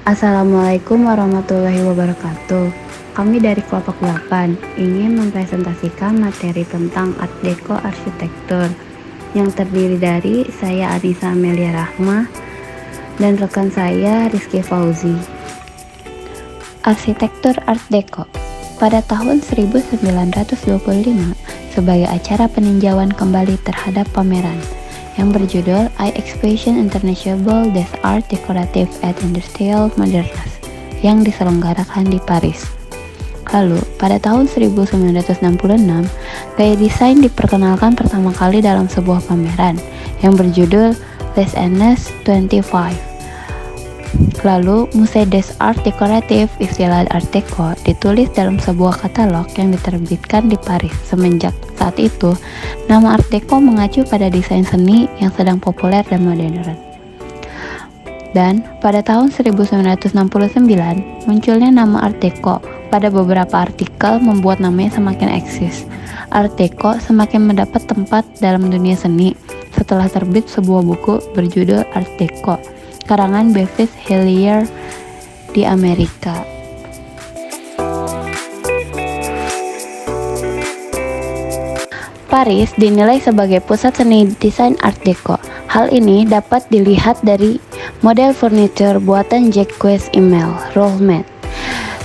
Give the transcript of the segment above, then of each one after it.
Assalamualaikum warahmatullahi wabarakatuh. Kami dari kelompok 8 ingin mempresentasikan materi tentang Art Deco Arsitektur yang terdiri dari saya Anissa Amelia Rahma dan rekan saya Rizky Fauzi. Arsitektur Art Deco pada tahun 1925 sebagai acara peninjauan kembali terhadap pameran yang berjudul I Exhibition International des Arts Decoratifs et Industriels Modernes yang diselenggarakan di Paris. Lalu, pada tahun 1966, gaya desain diperkenalkan pertama kali dalam sebuah pameran yang berjudul Les Années 25. Lalu, Musée des Arts Décoratifs istilah Art Deco ditulis dalam sebuah katalog yang diterbitkan di Paris. Semenjak saat itu, nama Art Deco mengacu pada desain seni yang sedang populer dan modern. Dan pada tahun 1969, munculnya nama Art Deco. Pada beberapa artikel membuat namanya semakin eksis. Art Deco semakin mendapat tempat dalam dunia seni setelah terbit sebuah buku berjudul Art Deco karangan Bevis Hellier di Amerika. Paris dinilai sebagai pusat seni desain Art Deco. Hal ini dapat dilihat dari model furniture buatan Jacques Emile Roumet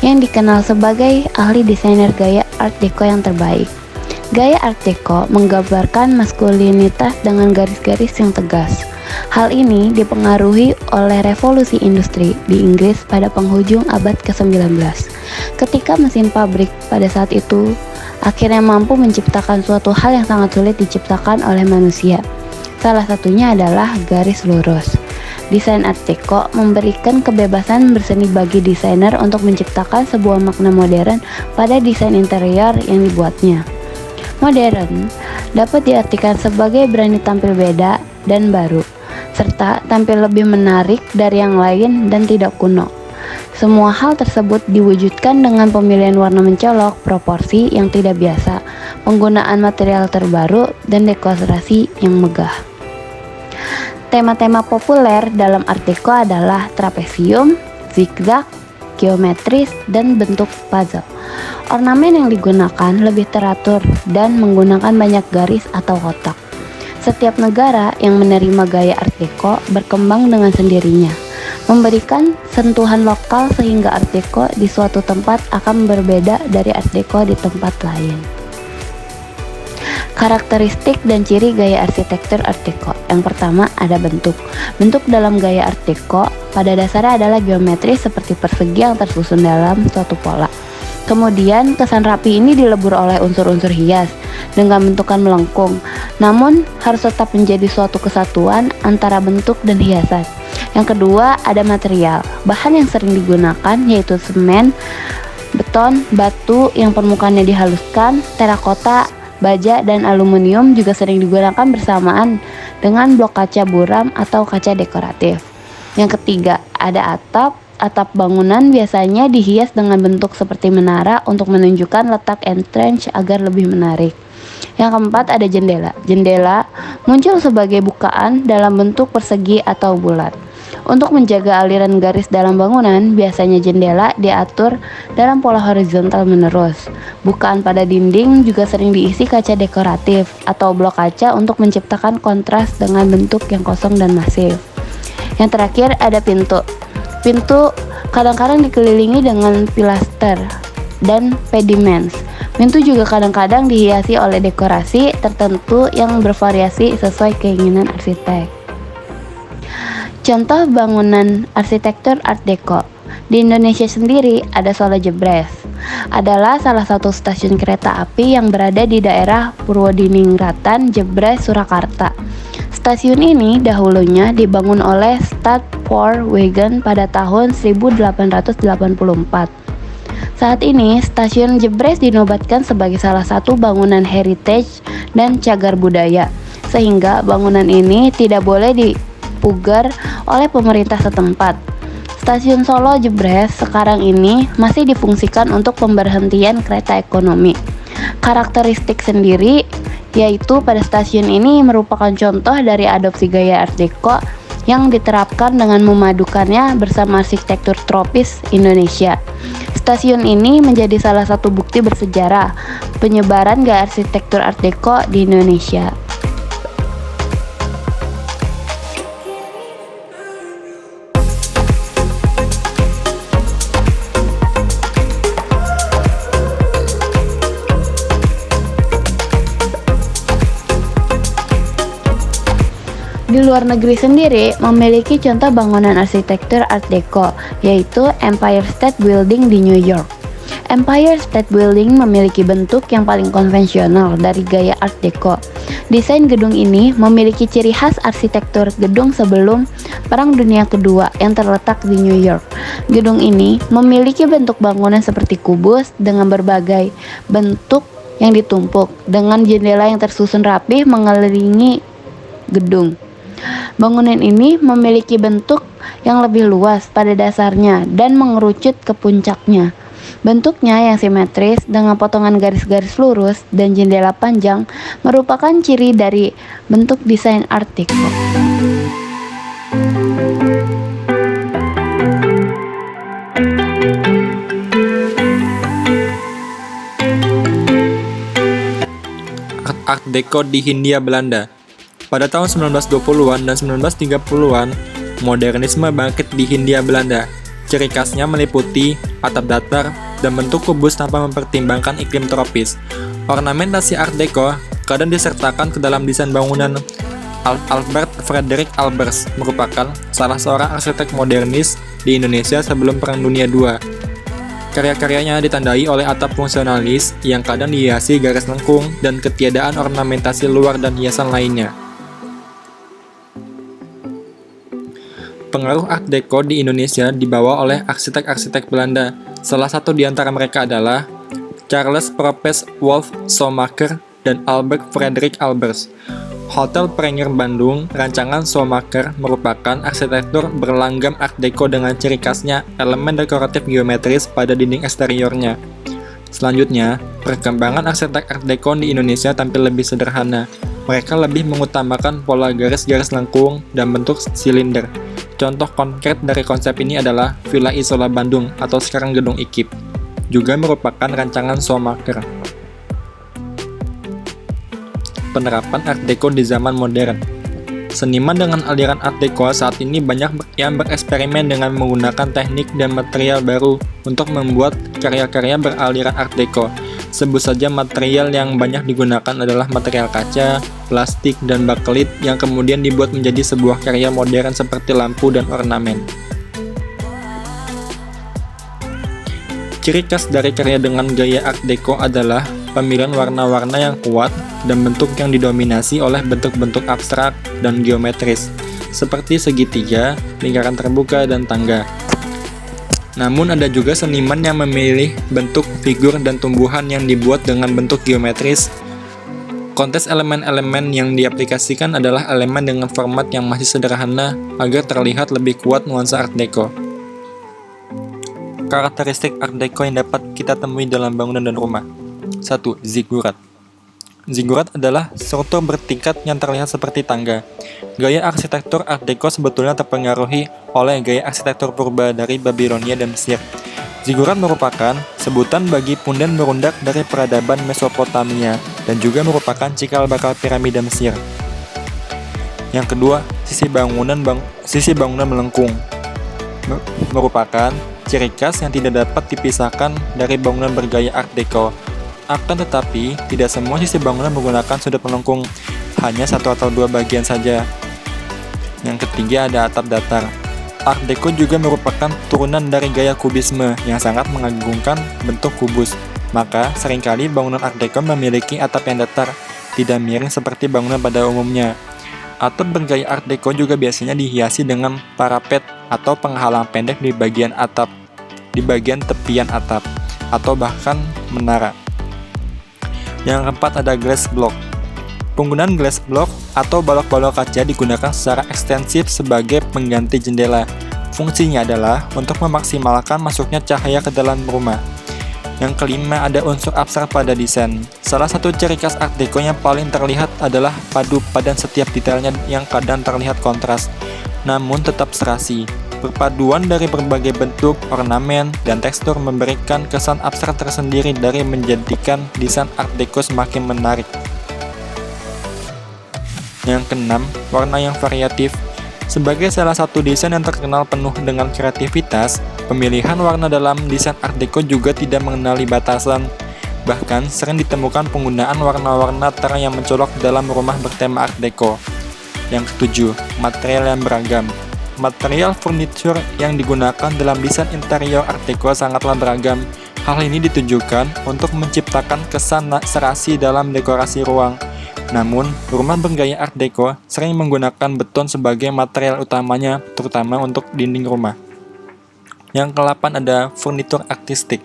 yang dikenal sebagai ahli desainer gaya Art Deco yang terbaik. Gaya Art Deco menggambarkan maskulinitas dengan garis-garis yang tegas. Hal ini dipengaruhi oleh revolusi industri di Inggris pada penghujung abad ke-19, ketika mesin pabrik pada saat itu akhirnya mampu menciptakan suatu hal yang sangat sulit diciptakan oleh manusia. Salah satunya adalah garis lurus. Desain Art Deco memberikan kebebasan berseni bagi desainer untuk menciptakan sebuah makna modern pada desain interior yang dibuatnya. Modern dapat diartikan sebagai berani tampil beda dan baru, serta tampil lebih menarik dari yang lain dan tidak kuno. Semua hal tersebut diwujudkan dengan pemilihan warna mencolok, proporsi yang tidak biasa, penggunaan material terbaru, dan dekorasi yang megah. Tema-tema populer dalam Art Deco adalah trapesium, zigzag, geometris, dan bentuk puzzle. Ornamen yang digunakan lebih teratur dan menggunakan banyak garis atau kotak. Setiap negara yang menerima gaya Art Deco berkembang dengan sendirinya, memberikan sentuhan lokal sehingga Art Deco di suatu tempat akan berbeda dari Art Deco di tempat lain. Karakteristik dan ciri gaya arsitektur Art Deco. Yang pertama ada bentuk. Bentuk dalam gaya Art Deco pada dasarnya adalah geometris seperti persegi yang tersusun dalam suatu pola. Kemudian kesan rapi ini dilebur oleh unsur-unsur hias dengan bentukan melengkung, namun harus tetap menjadi suatu kesatuan antara bentuk dan hiasan. Yang kedua ada material. Bahan yang sering digunakan yaitu semen, beton, batu yang permukaannya dihaluskan, terakota, baja, dan aluminium juga sering digunakan bersamaan dengan blok kaca buram atau kaca dekoratif. Yang ketiga ada atap. Atap bangunan biasanya dihias dengan bentuk seperti menara untuk menunjukkan letak entrance agar lebih menarik. Yang keempat ada jendela. Jendela muncul sebagai bukaan dalam bentuk persegi atau bulat. Untuk menjaga aliran garis dalam bangunan, biasanya jendela diatur dalam pola horizontal menerus. Bukaan pada dinding juga sering diisi kaca dekoratif atau blok kaca untuk menciptakan kontras dengan bentuk yang kosong dan masif. Yang terakhir ada pintu. Pintu kadang-kadang dikelilingi dengan pilaster dan pediments. Pintu juga kadang-kadang dihiasi oleh dekorasi tertentu yang bervariasi sesuai keinginan arsitek. Contoh bangunan arsitektur Art Deco. Di Indonesia sendiri ada Solo Jebres. Adalah salah satu stasiun kereta api yang berada di daerah Purwodiningrat, Jebres, Surakarta. Stasiun ini dahulunya dibangun oleh Stadpoorwagen pada tahun 1884. Saat ini, stasiun Jebres dinobatkan sebagai salah satu bangunan heritage dan cagar budaya, sehingga bangunan ini tidak boleh dipugar oleh pemerintah setempat. Stasiun Solo Jebres sekarang ini masih difungsikan untuk pemberhentian kereta ekonomi. Karakteristik sendiri yaitu pada stasiun ini merupakan contoh dari adopsi gaya Art Deco yang diterapkan dengan memadukannya bersama arsitektur tropis Indonesia. Stasiun ini menjadi salah satu bukti bersejarah penyebaran gaya arsitektur Art Deco di Indonesia. Di luar negeri sendiri memiliki contoh bangunan arsitektur Art Deco, yaitu Empire State Building di New York. Empire State Building memiliki bentuk yang paling konvensional dari gaya Art Deco. Desain gedung ini memiliki ciri khas arsitektur gedung sebelum Perang Dunia Kedua yang terletak di New York. Gedung ini memiliki bentuk bangunan seperti kubus dengan berbagai bentuk yang ditumpuk, dengan jendela yang tersusun rapih mengelilingi gedung. Bangunan ini memiliki bentuk yang lebih luas pada dasarnya dan mengerucut ke puncaknya. Bentuknya yang simetris dengan potongan garis-garis lurus dan jendela panjang merupakan ciri dari bentuk desain Art Deco. Art Deco di Hindia Belanda. Pada tahun 1920-an dan 1930-an, modernisme bangkit di Hindia Belanda. Ciri khasnya meliputi atap datar dan bentuk kubus tanpa mempertimbangkan iklim tropis. Ornamentasi Art Deco kadang disertakan ke dalam desain bangunan. Albert Frederick Albers merupakan salah seorang arsitek modernis di Indonesia sebelum Perang Dunia II. Karya-karyanya ditandai oleh atap fungsionalis yang kadang dihiasi garis lengkung dan ketiadaan ornamentasi luar dan hiasan lainnya. Pengaruh Art Deco di Indonesia dibawa oleh arsitek-arsitek Belanda. Salah satu di antara mereka adalah Charles Propes Wolf Schoemaker dan Albert Frederick Albers. Hotel Premier Bandung, rancangan Schoemaker, merupakan arsitektur berlanggam Art Deco dengan ciri khasnya elemen dekoratif geometris pada dinding eksteriornya. Selanjutnya, perkembangan arsitek Art Deco di Indonesia tampil lebih sederhana. Mereka lebih mengutamakan pola garis-garis lengkung dan bentuk silinder. Contoh konkret dari konsep ini adalah Villa Isola Bandung atau sekarang Gedung IKIP, juga merupakan rancangan Schoemaker. Penerapan Art Deco di zaman modern. Seniman dengan aliran Art Deco saat ini banyak yang bereksperimen dengan menggunakan teknik dan material baru untuk membuat karya-karya beraliran Art Deco. Sebut saja material yang banyak digunakan adalah material kaca, plastik, dan bakelit yang kemudian dibuat menjadi sebuah karya modern seperti lampu dan ornamen. Ciri khas dari karya dengan gaya Art Deco adalah pemilihan warna-warna yang kuat dan bentuk yang didominasi oleh bentuk-bentuk abstrak dan geometris, seperti segitiga, lingkaran terbuka, dan tangga. Namun ada juga seniman yang memilih bentuk, figur, dan tumbuhan yang dibuat dengan bentuk geometris. Konteks elemen-elemen yang diaplikasikan adalah elemen dengan format yang masih sederhana agar terlihat lebih kuat nuansa Art Deco. Karakteristik Art Deco yang dapat kita temui dalam bangunan dan rumah. 1. Ziggurat. Ziggurat adalah struktur bertingkat yang terlihat seperti tangga. Gaya arsitektur Art Deco sebetulnya terpengaruhi oleh gaya arsitektur purba dari Babilonia dan Mesir. Ziggurat merupakan sebutan bagi punden merundak dari peradaban Mesopotamia dan juga merupakan cikal bakal piramida Mesir. Yang kedua, sisi bangunan melengkung. Merupakan ciri khas yang tidak dapat dipisahkan dari bangunan bergaya Art Deco. Akan tetapi, tidak semua sisi bangunan menggunakan sudut melengkung, hanya satu atau dua bagian saja. Yang ketiga ada atap datar. Art Deco juga merupakan turunan dari gaya kubisme yang sangat mengagungkan bentuk kubus. Maka, seringkali bangunan Art Deco memiliki atap yang datar, tidak miring seperti bangunan pada umumnya. Atap bergaya Art Deco juga biasanya dihiasi dengan parapet atau penghalang pendek di bagian atap, di bagian tepian atap, atau bahkan menara. Yang keempat ada glass block. Penggunaan glass block atau balok-balok kaca digunakan secara ekstensif sebagai pengganti jendela. Fungsinya adalah untuk memaksimalkan masuknya cahaya ke dalam rumah. Yang kelima ada unsur abstrak pada desain. Salah satu ciri khas Art Deco yang paling terlihat adalah padu padan setiap detailnya yang kadang terlihat kontras. namun tetap serasi. Perpaduan dari berbagai bentuk, ornamen, dan tekstur memberikan kesan abstrak tersendiri dari menjadikan desain Art Deco semakin menarik. Yang keenam, warna yang variatif. Sebagai salah satu desain yang terkenal penuh dengan kreativitas, pemilihan warna dalam desain Art Deco juga tidak mengenali batasan. Bahkan, sering ditemukan penggunaan warna-warna terang yang mencolok dalam rumah bertema Art Deco. Yang ketujuh, material yang beragam. Material furniture yang digunakan dalam desain interior Art Deco sangatlah beragam. Hal ini ditujukan untuk menciptakan kesan serasi dalam dekorasi ruang. Namun, rumah bergaya Art Deco sering menggunakan beton sebagai material utamanya, terutama untuk dinding rumah. Yang ke-8 ada furnitur artistik.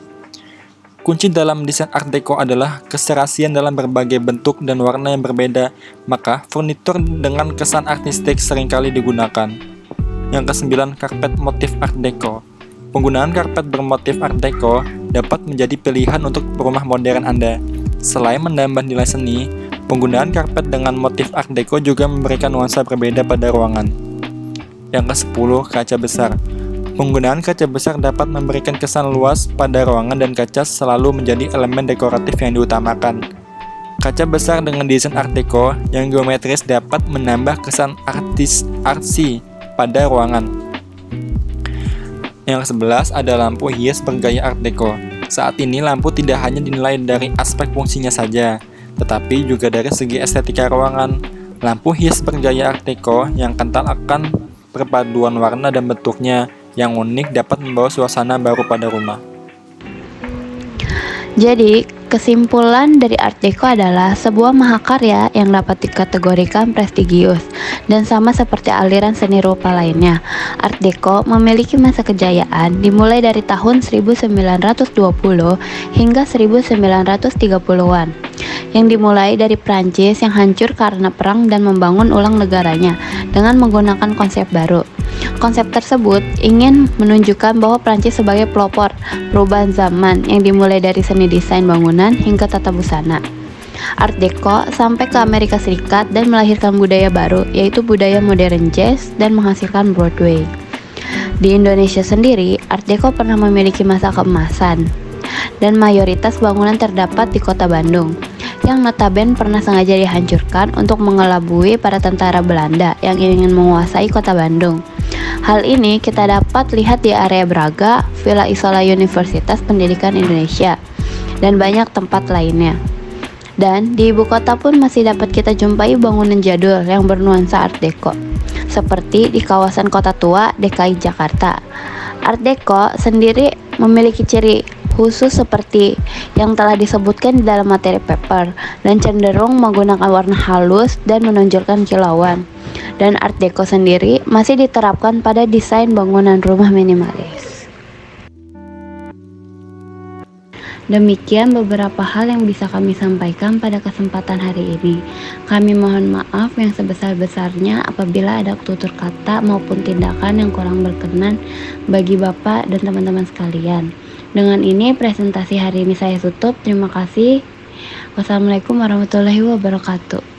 Kunci dalam desain Art Deco adalah keserasian dalam berbagai bentuk dan warna yang berbeda, maka furnitur dengan kesan artistik seringkali digunakan. Yang ke-9, karpet motif Art Deco. Penggunaan karpet bermotif Art Deco dapat menjadi pilihan untuk rumah modern Anda. Selain menambah nilai seni, penggunaan karpet dengan motif Art Deco juga memberikan nuansa berbeda pada ruangan. Yang ke-10, kaca besar. Penggunaan kaca besar dapat memberikan kesan luas pada ruangan dan kaca selalu menjadi elemen dekoratif yang diutamakan. Kaca besar dengan desain Art Deco yang geometris dapat menambah kesan artsy pada ruangan. Yang ke-11 ada lampu hias bergaya Art Deco. Saat ini lampu tidak hanya dinilai dari aspek fungsinya saja, tetapi juga dari segi estetika ruangan. Lampu hias bergaya Art Deco yang kental akan perpaduan warna dan bentuknya yang unik dapat membawa suasana baru pada rumah. Jadi, kesimpulan dari Art Deco adalah sebuah mahakarya yang dapat dikategorikan prestigius dan sama seperti aliran seni rupa lainnya. Art Deco memiliki masa kejayaan dimulai dari tahun 1920 hingga 1930-an, yang dimulai dari Prancis yang hancur karena perang dan membangun ulang negaranya dengan menggunakan konsep baru. Konsep tersebut ingin menunjukkan bahwa Prancis sebagai pelopor perubahan zaman yang dimulai dari seni desain bangunan hingga tata busana. Art Deco sampai ke Amerika Serikat dan melahirkan budaya baru, yaitu budaya modern jazz dan menghasilkan Broadway. Di Indonesia sendiri, Art Deco pernah memiliki masa keemasan, dan mayoritas bangunan terdapat di kota Bandung, yang notabene pernah sengaja dihancurkan untuk mengelabui para tentara Belanda yang ingin menguasai kota Bandung. Hal ini kita dapat lihat di area Braga, Villa Isola Universitas Pendidikan Indonesia, dan banyak tempat lainnya. Dan di ibu kota pun masih dapat kita jumpai bangunan jadul yang bernuansa Art Deco, seperti di kawasan Kota Tua, DKI Jakarta. Art Deco sendiri memiliki ciri khusus seperti yang telah disebutkan di dalam materi paper, dan cenderung menggunakan warna halus dan menonjolkan kilauan. Dan Art Deco sendiri masih diterapkan pada desain bangunan rumah minimalis. Demikian beberapa hal yang bisa kami sampaikan pada kesempatan hari ini. Kami mohon maaf yang sebesar-besarnya apabila ada tutur kata maupun tindakan yang kurang berkenan bagi Bapak dan teman-teman sekalian. Dengan ini presentasi hari ini saya tutup. Terima kasih. Wassalamualaikum warahmatullahi wabarakatuh.